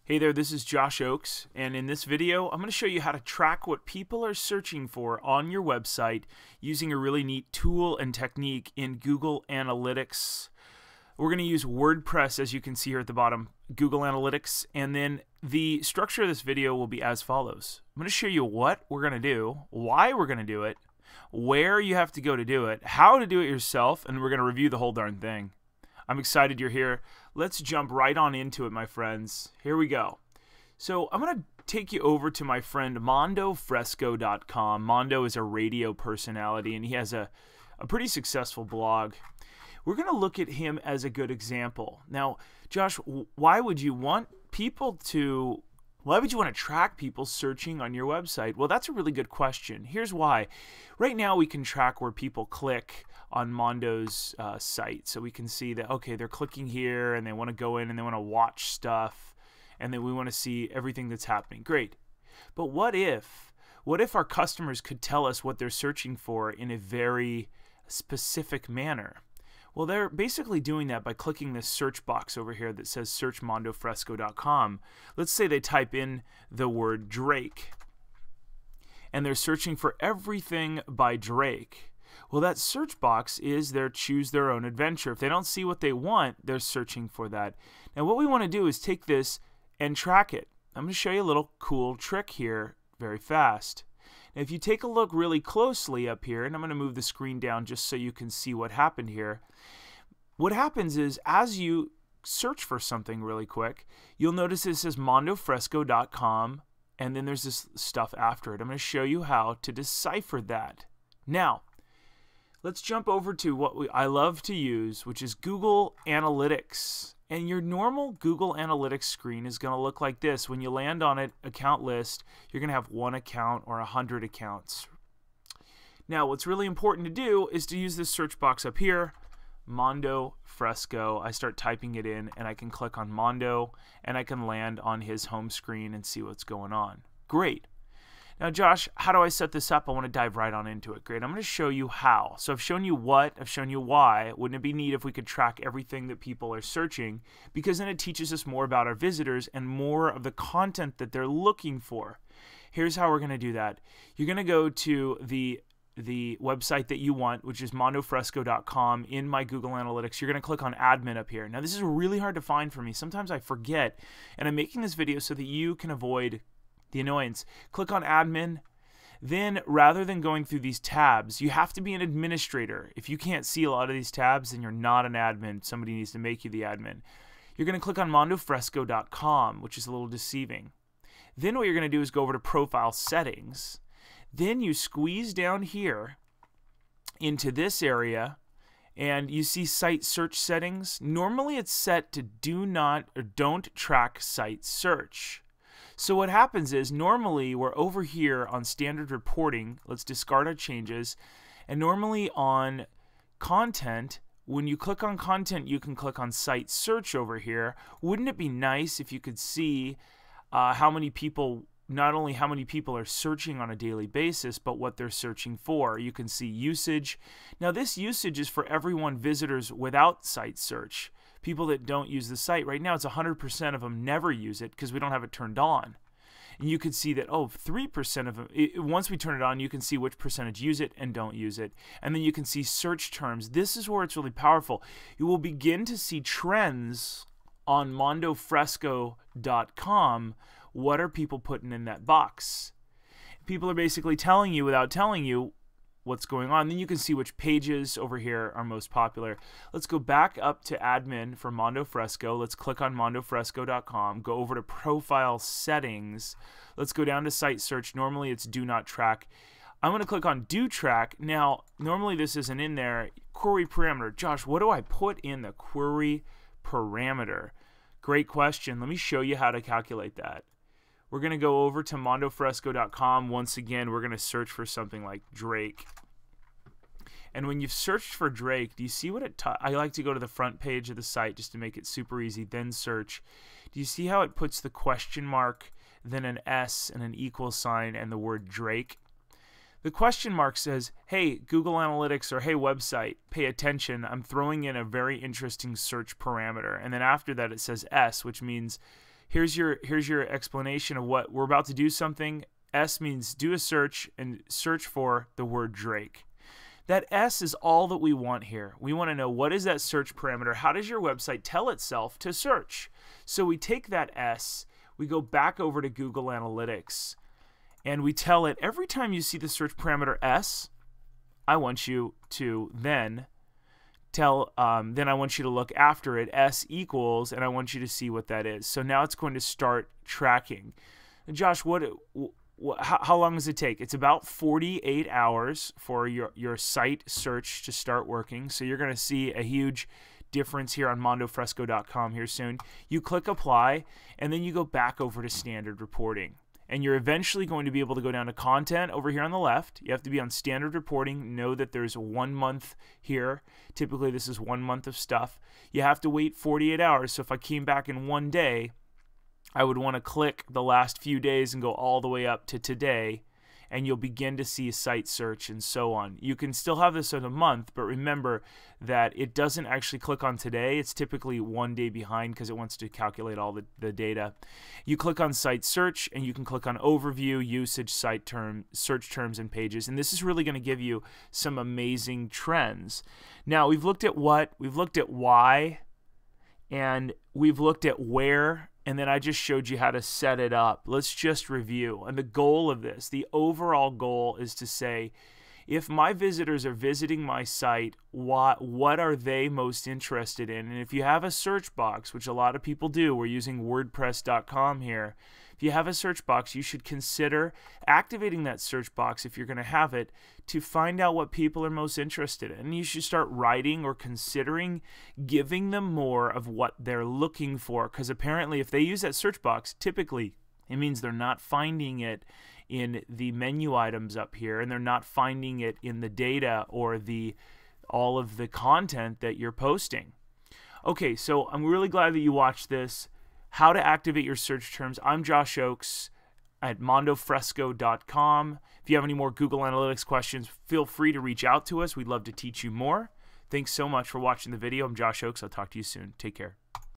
Hey there, this is Josh Oakes, and in this video, I'm going to show you how to track what people are searching for on your website using a really neat tool and technique in Google Analytics. We're going to use WordPress, as you can see here at the bottom, Google Analytics, and then the structure of this video will be as follows. I'm going to show you what we're going to do, why we're going to do it, where you have to go to do it, how to do it yourself, and we're going to review the whole darn thing. I'm excited you're here. Let's jump right on into it, my friends. Here we go. So I'm going to take you over to my friend MondoFresco.com. Mondo is a radio personality, and he has a pretty successful blog. We're going to look at him as a good example. Now, Josh, why would you want to track people searching on your website? Well, that's a really good question. Here's why. Right now, we can track where people click on Mondo's site. So we can see that, okay, they're clicking here and they want to go in and they want to watch stuff and then we want to see everything that's happening. Great. But what if our customers could tell us what they're searching for in a very specific manner? Well, they're basically doing that by clicking this search box over here that says search mondofresco.com. Let's say they type in the word Drake and they're searching for everything by Drake. Well, that search box is their choose their own adventure. If they don't see what they want, they're searching for that. Now, what we want to do is take this and track it. I'm going to show you a little cool trick here very fast. Now, if you take a look really closely up here, and I'm going to move the screen down just so you can see what happened here. What happens is as you search for something really quick, you'll notice it says mondofresco.com, and then there's this stuff after it. I'm going to show you how to decipher that. Now, let's jump over to what I love to use, which is Google Analytics. And your normal Google Analytics screen is going to look like this. When you land on it, account list, you're going to have 1 account or 100 accounts. Now, what's really important to do is to use this search box up here, Mondo Fresco. I start typing it in, and I can click on Mondo, and I can land on his home screen and see what's going on. Great. Now, Josh, how do I set this up? I want to dive right on into it. Great. I'm going to show you how. So I've shown you what, I've shown you why. Wouldn't it be neat if we could track everything that people are searching? Because then it teaches us more about our visitors and more of the content that they're looking for. Here's how we're going to do that. You're going to go to the website that you want, which is mondofresco.com. In my Google Analytics, you're going to click on admin up here. Now, this is really hard to find for me. Sometimes I forget, and I'm making this video so that you can avoid the annoyance. Click on admin. Then rather than going through these tabs, you have to be an administrator. If you can't see a lot of these tabs, then you're not an admin. Somebody needs to make you the admin. You're going to click on mondofresco.com, which is a little deceiving. Then what you're going to do is go over to profile settings. Then you squeeze down here into this area and you see site search settings. Normally it's set to do not or don't track site search. So what happens is normally we're over here on standard reporting. Let's discard our changes. And normally on content, when you click on content, you can click on site search over here. Wouldn't it be nice if you could see how many people, not only how many people are searching on a daily basis, but what they're searching for? You can see usage. Now this usage is for everyone visitors without site search. People that don't use the site. Right now it's 100% of them never use it because we don't have it turned on. And you could see that, oh, 3% of them, once we turn it on, you can see which percentage use it and don't use it. And then you can see search terms. This is where it's really powerful. You will begin to see trends on mondofresco.com. What are people putting in that box? People are basically telling you without telling you what's going on. Then you can see which pages over here are most popular. Let's go back up to admin for Mondo Fresco. Let's click on mondofresco.com. Go over to profile settings. Let's go down to site search. Normally it's do not track. I'm going to click on do track. Now, normally this isn't in there. Query parameter. Josh, what do I put in the query parameter? Great question. Let me show you how to calculate that. We're going to go over to mondofresco.com. Once again, we're going to search for something like Drake. And when you've searched for Drake, do you see what it I like to go to the front page of the site just to make it super easy, then search. Do you see how it puts the question mark, then an S and an equal sign and the word Drake? The question mark says, hey, Google Analytics, or hey, website, pay attention. I'm throwing in a very interesting search parameter. And then after that, it says S, which means here's your explanation of what we're about to do. Something. S means do a search and search for the word Drake. That S is all that we want here. We want to know, what is that search parameter? How does your website tell itself to search? So we take that S, we go back over to Google Analytics, and we tell it, every time you see the search parameter S, I want you to then I want you to look after it, S equals, and I want you to see what that is. So now it's going to start tracking. Josh, how long does it take? It's about 48 hours for your site search to start working. So you're going to see a huge difference here on mondofresco.com here soon. You click apply, and then you go back over to standard reporting. And you're eventually going to be able to go down to content over here on the left. You have to be on standard reporting. Know that there's 1 month here. Typically, this is 1 month of stuff. You have to wait 48 hours. So if I came back in 1 day, I would want to click the last few days and go all the way up to today, and you'll begin to see a site search and so on. You can still have this in a month, but remember that it doesn't actually click on today. It's typically 1 day behind because it wants to calculate all the data. You click on site search, and you can click on overview, usage, site term, search terms and pages, and this is really going to give you some amazing trends. Now, we've looked at what, we've looked at why, and we've looked at where, and then I just showed you how to set it up. Let's just review. And the goal of this, the overall goal, is to say, if my visitors are visiting my site, what are they most interested in? And if you have a search box, which a lot of people do, we're using WordPress.com here. If you have a search box, you should consider activating that search box, if you're going to have it, to find out what people are most interested in. And you should start writing or considering giving them more of what they're looking for, because apparently if they use that search box, typically it means they're not finding it in the menu items up here, and they're not finding it in the data or all of the content that you're posting. Okay, so I'm really glad that you watched this. How to activate your search terms. I'm Josh Oakes at mondofresco.com. If you have any more Google Analytics questions, feel free to reach out to us. We'd love to teach you more. Thanks so much for watching the video. I'm Josh Oakes. I'll talk to you soon. Take care.